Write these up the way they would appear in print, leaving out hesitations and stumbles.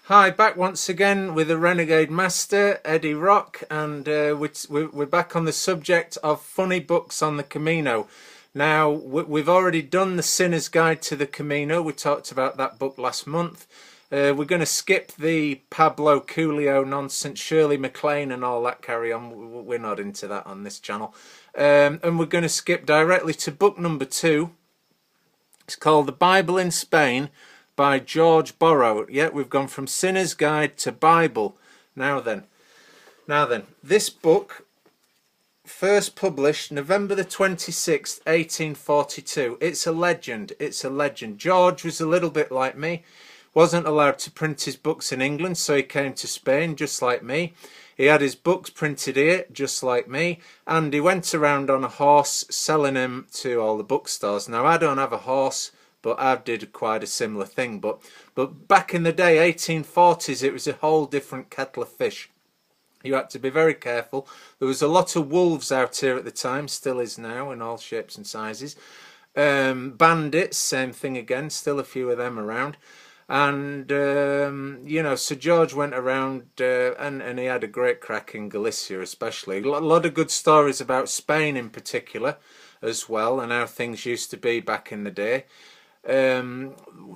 Hi, back once again with the Renegade Master, Eddie Rock, and we're back on the subject of funny books on the Camino. Now, we've already done the Sinner's Guide to the Camino. We talked about that book last month. We're going to skip the Pablo Coelho nonsense, Shirley MacLaine and all that carry on. We're not into that on this channel. And we're going to skip directly to book number 2. It's called The Bible in Spain by George Borrow. Yeah, we've gone from Sinner's Guide to Bible. Now then, this book first published November the 26th, 1842. It's a legend. It's a legend. George was a little bit like me. Wasn't allowed to print his books in England, so he came to Spain just like me. He had his books printed here just like me, and he went around on a horse selling them to all the bookstores. Now, I don't have a horse, but I did quite a similar thing. But back in the day, 1840s, it was a whole different kettle of fish. You had to be very careful. There was a lot of wolves out here at the time, still is now, in all shapes and sizes. Bandits, same thing again, still a few of them around. And, you know, Sir George went around and he had a great crack in Galicia especially. A lot of good stories about Spain in particular as well, and how things used to be back in the day. The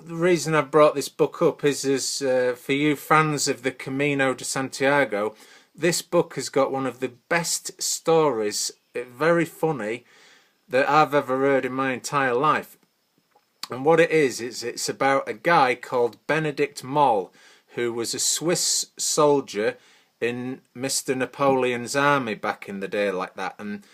reason I brought this book up is for you fans of the Camino de Santiago, this book has got one of the best stories, very funny, that I've ever heard in my entire life. And what it is it's about a guy called Benedict Moll, who was a Swiss soldier in Mr. Napoleon's army back in the day like that. And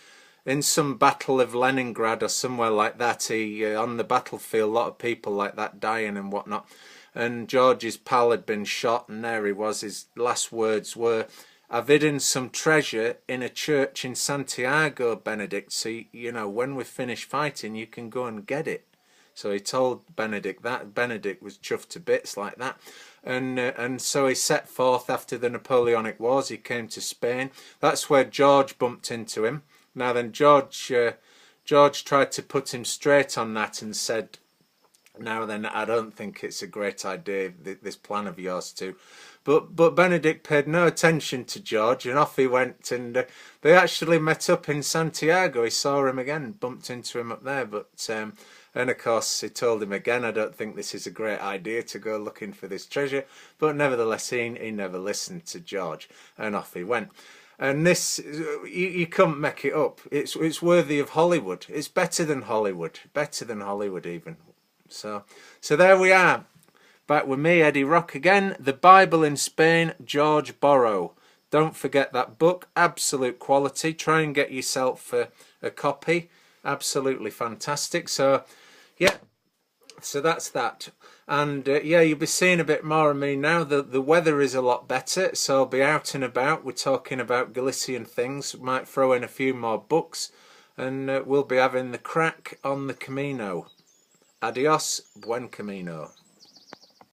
in some battle of Leningrad or somewhere like that, he on the battlefield, a lot of people like that dying and whatnot. And George's pal had been shot, and there he was. His last words were, "I've hidden some treasure in a church in Santiago, Benedict. So, you know, when we finish fighting, you can go and get it." So he told Benedict that. Benedict was chuffed to bits like that. And so he set forth after the Napoleonic Wars. He came to Spain. That's where George bumped into him. Now then, George tried to put him straight on that and said, "Now then, I don't think it's a great idea, this plan of yours too." But Benedict paid no attention to George, and off he went. And they actually met up in Santiago. He saw him again, bumped into him up there. But and of course, he told him again, "I don't think this is a great idea to go looking for this treasure." But nevertheless, he never listened to George, and off he went. And this, you couldn't make it up. It's worthy of Hollywood. It's better than Hollywood. Better than Hollywood even. So there we are. Back with me, Eddie Rock again. The Bible in Spain, George Borrow. Don't forget that book. Absolute quality. Try and get yourself a copy. Absolutely fantastic. So, yeah. So that's that. And yeah, you'll be seeing a bit more of me now. The weather is a lot better, so I'll be out and about. We're talking about Galician things. Might throw in a few more books, and we'll be having the crack on the Camino. Adios, buen camino.